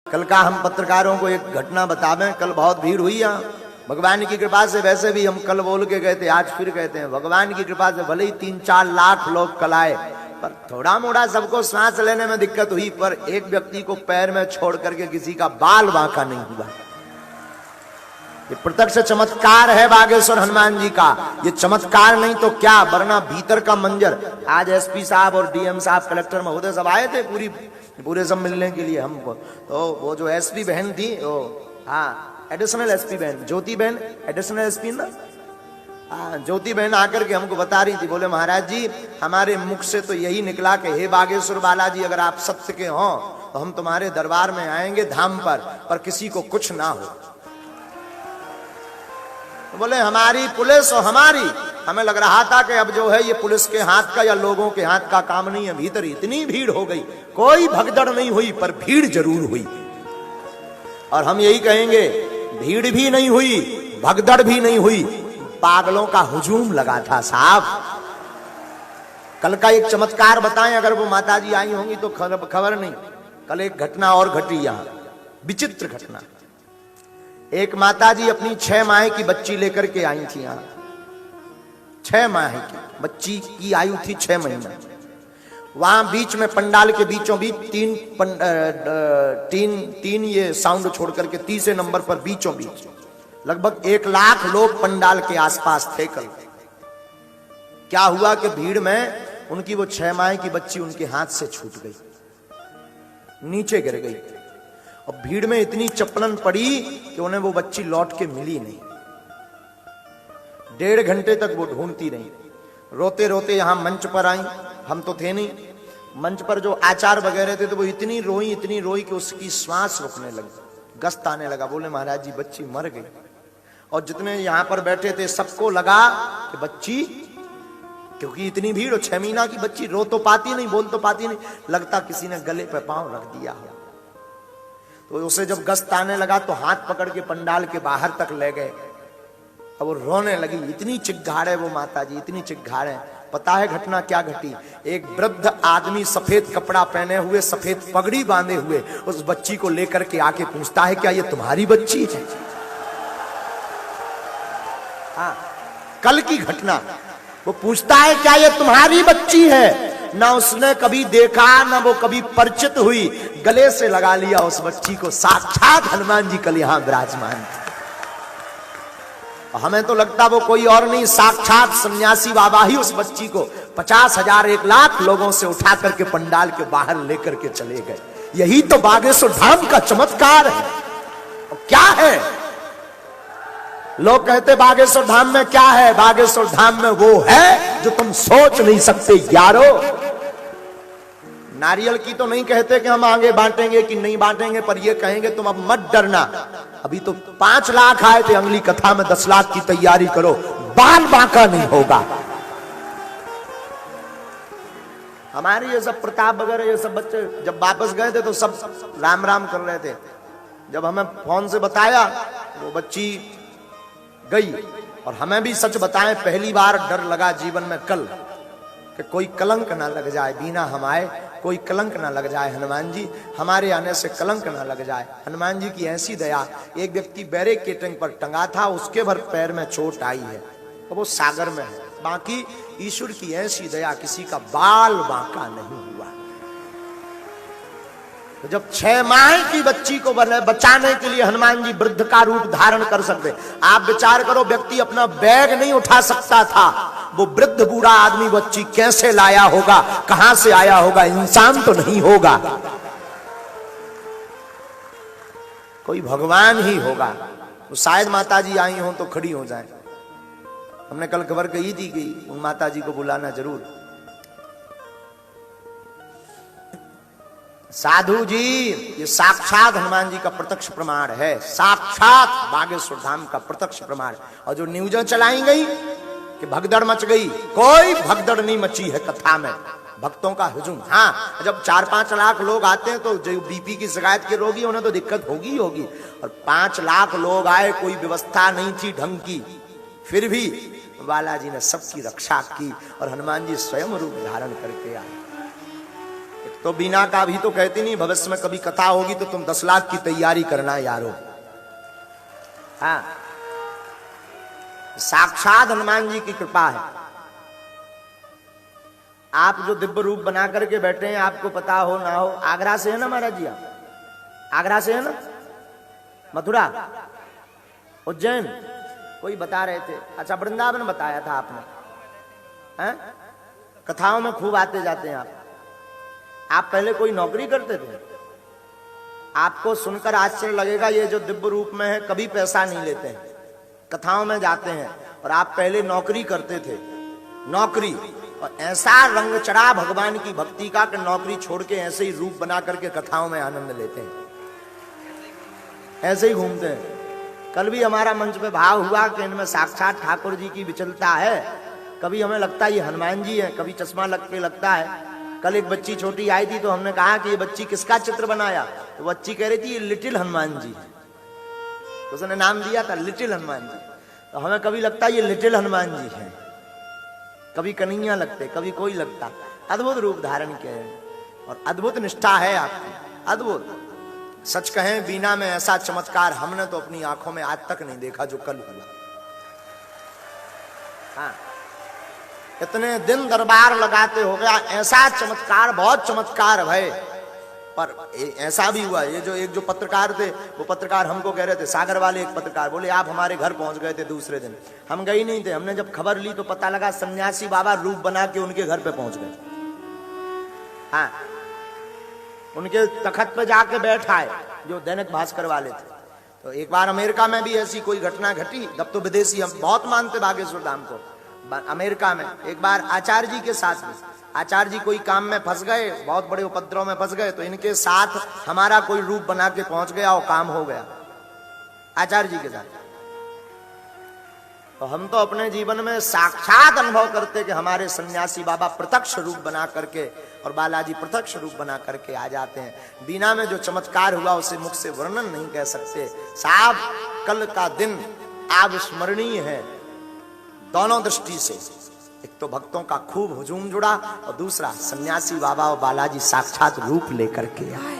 कल का हम पत्रकारों को एक घटना बता दें। कल बहुत भीड़ हुई यहाँ, भगवान की कृपा से। वैसे भी हम कल बोल के गए थे, आज फिर कहते हैं भगवान की कृपा से भले ही 3-4 लाख लोग कल आए, पर थोड़ा मोड़ा सबको सांस लेने में दिक्कत हुई, पर एक व्यक्ति को पैर में छोड़ करके किसी का बाल बांका नहीं हुआ। ये प्रत्यक्ष चमत्कार है बागेश्वर हनुमान जी का। ये चमत्कार नहीं तो क्या, वरना भीतर का मंजर। आज एसपी साहब और डीएम साहब, कलेक्टर महोदय सब आए थे पूरे सब मिलने के लिए हमको। तो वो जो एसपी बहन थी, वो हाँ एडिशनल एसपी बहन, ज्योति बहन एडिशनल एसपी ना, हाँ ज्योति बहन आकर के हमको बता रही थी, बोले महाराज जी हमारे मुख से तो यही निकला कि हे बागेश्वर बालाजी, अगर आप सत्य के हों तो हम तुम्हारे दरबार में आएंगे धाम पर किसी को कुछ ना हो। तो बोले हमारी पुलिस और हमें लग रहा था कि अब जो है ये पुलिस के हाथ का या लोगों के हाथ का काम नहीं है। भीतर इतनी भीड़ हो गई, कोई भगदड़ नहीं हुई पर भीड़ जरूर हुई। और हम यही कहेंगे, भीड़ भी नहीं हुई, भगदड़ भी नहीं हुई, पागलों का हुजूम लगा था साहब। कल का एक चमत्कार बताएं, अगर वो माताजी आई होंगी तो खबर नहीं। कल एक घटना और घटी यहां, विचित्र घटना। एक माताजी अपनी 6 माह की बच्ची लेकर के आई थी यहां। 6 माह की बच्ची की आयु थी 6 महीना। वहां बीच में पंडाल के बीचों बीच तीन ये साउंड छोड़ करके तीसरे नंबर पर बीचों बीच लगभग 1 लाख लोग पंडाल के आसपास थे कल। क्या हुआ कि भीड़ में उनकी वो 6 माह की बच्ची उनके हाथ से छूट गई, नीचे गिर गई। और भीड़ में इतनी चपलन पड़ी कि उन्हें वो बच्ची लौट के मिली नहीं। 1.5 घंटे तक वो ढूंढती रही, रोते रोते यहां मंच पर आई। हम तो थे नहीं मंच पर, जो आचार्य वगैरह थे तो वो इतनी रोई कि उसकी श्वास रुकने लगी, गस्त आने लगा। बोले महाराज जी बच्ची मर गई। और जितने यहां पर बैठे थे सबको लगा कि बच्ची, क्योंकि इतनी भीड़, 6 महीना की बच्ची रो तो पाती नहीं, बोल तो पाती नहीं, लगता किसी ने गले पे पांव रख दिया हो। तो उसे जब गस्त आने लगा तो हाथ पकड़ के पंडाल के बाहर तक ले गए। अब वो रोने लगी, इतनी चिल्लाए वो माताजी, इतनी चिल्लाए। पता है घटना क्या घटी? एक वृद्ध आदमी सफेद कपड़ा पहने हुए, सफेद पगड़ी बांधे हुए उस बच्ची को लेकर के आके पूछता है क्या ये तुम्हारी बच्ची है? हाँ, कल की घटना। वो पूछता है क्या ये तुम्हारी बच्ची है? ना उसने कभी देखा, ना वो कभी परिचित हुई, गले से लगा लिया उस बच्ची को। साक्षात हनुमान जी कल यहां विराजमान थे। हमें तो लगता वो कोई और नहीं, साक्षात सन्यासी बाबा ही उस बच्ची को 50,000 1 लाख लोगों से उठा करके पंडाल के बाहर लेकर के चले गए। यही तो बागेश्वर धाम का चमत्कार है। और क्या है? लोग कहते बागेश्वर धाम में क्या है? बागेश्वर धाम में वो है जो तुम सोच नहीं सकते यारो। नारियल की तो नहीं कहते कि हम आगे बांटेंगे कि नहीं बांटेंगे, पर ये कहेंगे तुम अब मत डरना। अभी तो 5 लाख आए थे, अगली कथा में 10 लाख की तैयारी करो, बाल बांका नहीं होगा। हमारे ये सब प्रताप वगैरह ये सब बच्चे जब वापस गए थे तो सब राम राम कर रहे थे। जब हमें फोन से बताया वो बच्ची गई, और हमें भी सच बताएं पहली बार डर लगा जीवन में कल कि कोई कलंक ना लग जाए, बिना हम आए कोई कलंक ना लग जाए। हनुमान जी हमारे आने से कलंक ना लग जाए। हनुमान जी की ऐसी दया। एक व्यक्ति बैरिकेडिंग पर टंगा था, उसके भर पैर में चोट आई है तो वो सागर में है। बाकी ईश्वर की ऐसी दया, किसी का बाल बांका नहीं हुआ। तो जब 6 माह की बच्ची को बचाने के लिए हनुमान जी वृद्ध का रूप धारण कर सकते। आप विचार करो, व्यक्ति अपना बैग नहीं उठा सकता था, वो वृद्ध बूढ़ा आदमी बच्ची कैसे लाया होगा, कहां से आया होगा? इंसान तो नहीं होगा, कोई भगवान ही होगा। तो शायद माताजी आई हो तो खड़ी हो जाए। हमने कल खबर कही थी कि उन माताजी को बुलाना जरूर। साधु जी, ये साक्षात हनुमान जी का प्रत्यक्ष प्रमाण है, साक्षात बागेश्वर धाम का प्रत्यक्ष प्रमाण। और जो न्यूज़ें चलाई गई कि भगदड़ मच गई, कोई भगदड़ नहीं मची है कथा में। भक्तों का हुजूम। हाँ, जब 4-5 लाख लोग आते हैं तो जो बीपी की शिकायत के रोगी उन्हें तो दिक्कत होगी। और 5 लाख लोग आए, कोई व्यवस्था नहीं थी ढंग की, फिर भी बालाजी ने सबकी रक्षा की और हनुमान जी स्वयं रूप धारण करके आए। तो बीना का भी तो कहती नहीं, भविष्य में कभी कथा होगी तो तुम 10 लाख की तैयारी करना यारो। हाँ, साक्षात हनुमान जी की कृपा है। आप जो दिव्य रूप बना करके बैठे हैं, आपको पता हो ना हो, आगरा से है ना महाराज जी? आप आगरा से है ना? मथुरा, उज्जैन, कोई बता रहे थे। अच्छा, वृंदावन बताया था आपने। हैं? कथाओं में खूब आते जाते हैं आप पहले कोई नौकरी करते थे? आपको सुनकर आश्चर्य लगेगा, ये जो दिव्य रूप में है कभी पैसा नहीं लेते हैं, कथाओं में जाते हैं। और आप पहले नौकरी करते थे, नौकरी, और ऐसा रंग चढ़ा भगवान की भक्ति का कि नौकरी छोड़ के ऐसे ही रूप बना करके कथाओं में आनंद लेते हैं, ऐसे ही घूमते हैं। कल भी हमारा मंच पे भाव हुआ कि इनमें साक्षात ठाकुर जी की विचलता है। कभी हमें लगता है ये हनुमान जी है, कभी चश्मा लग के लगता है। कल एक बच्ची छोटी आई थी तो हमने कहा कि ये बच्ची किसका चित्र बनाया? तो बच्ची कह रही थी ये लिटिल हनुमान जी, तो उसने नाम दिया था लिटिल हनुमान जी। तो हमें कभी लगता है ये लिटिल हनुमान जी है, कभी कन्हैया लगते, कभी कोई लगता। अद्भुत रूप धारण किए हैं और अद्भुत निष्ठा है आपकी, अद्भुत। सच कहें, बीना में ऐसा चमत्कार हमने तो अपनी आंखों में आज तक नहीं देखा जो कल हुआ। हाँ, इतने दिन दरबार लगाते हो गया, ऐसा चमत्कार, बहुत चमत्कार भाई। पर ऐसा भी हुआ, ये जो एक जो पत्रकार थे, वो पत्रकार हमको कह रहे थे, सागर वाले एक पत्रकार बोले आप हमारे घर पहुंच गए थे दूसरे दिन। हम गए नहीं थे, हमने जब खबर ली तो पता लगा सन्यासी बाबा रूप बना के उनके घर पे पहुंच गए। हाँ, उनके तखत पे जाके बैठ आए, जो दैनिक भास्कर वाले थे। तो एक बार अमेरिका में भी ऐसी कोई घटना घटी, तब तो विदेशी हम बहुत मानते बागेश्वर धाम को। अमेरिका में एक बार आचार्य जी के साथ में, आचार्य जी कोई काम में फंस गए, बहुत बड़े उपद्रव में फंस गए, तो इनके साथ हमारा कोई रूप बना के पहुंच गया और काम हो गया आचार्य जी के साथ। तो हम तो अपने जीवन में साक्षात अनुभव करते कि हमारे सन्यासी बाबा प्रत्यक्ष रूप बना करके और बालाजी प्रत्यक्ष रूप बना करके आ जाते हैं। बीना में जो चमत्कार हुआ उसे मुख से वर्णन नहीं कह सकते साहब। कल का दिन अविस्मरणीय है दोनों दृष्टि से। एक तो भक्तों का खूब हुजूम जुड़ा और दूसरा सन्यासी बाबा और बालाजी साक्षात रूप लेकर के आए।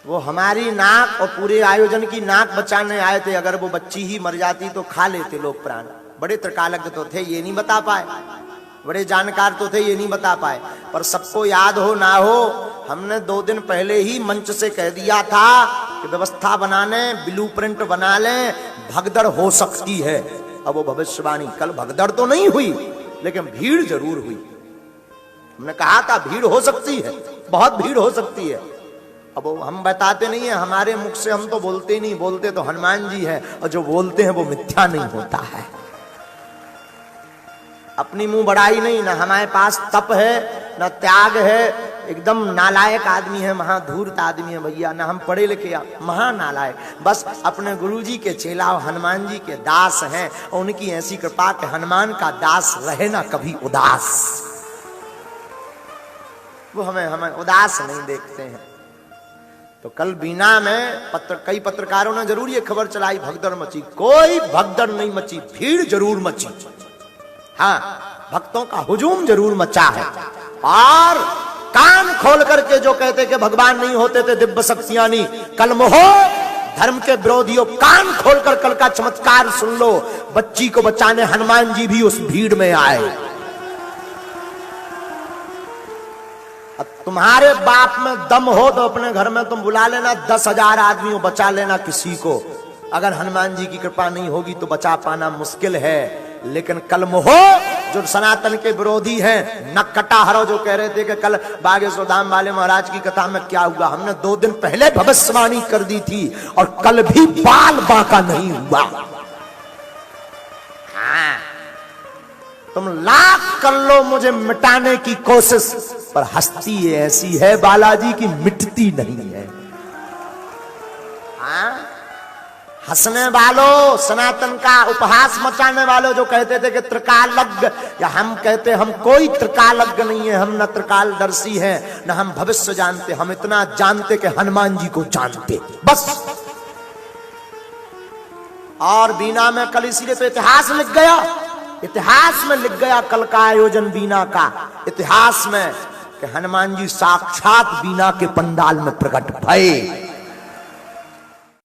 वो हमारी नाक और पूरे आयोजन की नाक बचाने आए थे। अगर वो बच्ची ही मर जाती तो खा लेते लोग प्राण। बड़े त्रिकालज्ञ तो थे, ये नहीं बता पाए, बड़े जानकार तो थे, ये नहीं बता पाए। पर सबको याद हो ना हो, हमने 2 दिन पहले ही मंच से कह दिया था कि व्यवस्था बनाने, ब्लूप्रिंट बना लें, भगदड़ हो सकती है। अब वो भविष्यवाणी, कल भगदड़ तो नहीं हुई लेकिन भीड़ जरूर हुई। हमने कहा था भीड़ हो सकती है, बहुत भीड़ हो सकती है। अब हम बताते नहीं है, हमारे मुख से हम तो बोलते ही नहीं, बोलते तो हनुमान जी है, और जो बोलते हैं वो मिथ्या नहीं होता है। अपनी मुंह बढ़ाई नहीं, ना हमारे पास तप है ना त्याग है, एकदम नालायक आदमी है, महाधूर्त आदमी है भैया, ना हम पढ़े लिखे, महानालायक। बस अपने गुरुजी के चेला हनुमान जी के दास हैं और उनकी ऐसी कृपा कि हनुमान का दास रहे ना कभी उदास। वो हमें उदास नहीं देखते हैं। तो कल बीना में कई पत्रकारों ने जरूर ये खबर चलाई भगदड़ मची। कोई भगदड़ नहीं मची, भीड़ जरूर मची। हाँ, भक्तों का हुजूम जरूर मचा है। और कान खोल करके जो कहते कि भगवान नहीं होते थे दिव्य शक्तियां नहीं, कल मोहो धर्म के विरोधियों, कान खोलकर कल का चमत्कार सुन लो। बच्ची को बचाने हनुमान जी भी उस भीड़ में आए। अब तुम्हारे बाप में दम हो तो अपने घर में तुम बुला लेना 10,000 आदमियों, बचा लेना किसी को। अगर हनुमान जी की कृपा नहीं होगी तो बचा पाना मुश्किल है। लेकिन कल मोहो जो सनातन के विरोधी हैं, नक कटा हरो, जो कह रहे थे कि कल बागेश्वर धाम वाले महाराज की कथा में क्या हुआ, हमने 2 दिन पहले भविष्यवाणी कर दी थी और कल भी बाल बांका नहीं हुआ। हाँ, तुम लाख कर लो मुझे मिटाने की कोशिश, पर हस्ती ऐसी है बालाजी की मिटती नहीं है। हाँ, हंसने वालों, सनातन का उपहास मचाने वालों जो कहते थे कि त्रिकालज्ञ, या हम कहते हम कोई त्रिकालज्ञ नहीं है, हम न त्रिकालदर्शी हैं न हम भविष्य जानते, हम इतना जानते कि हनुमान जी को जानते बस। और बीना में कल इसीलिए तो इतिहास लिख गया। इतिहास में लिख गया कल का आयोजन बीना का, इतिहास में कि हनुमान जी साक्षात बीना के पंडाल में प्रकट भये।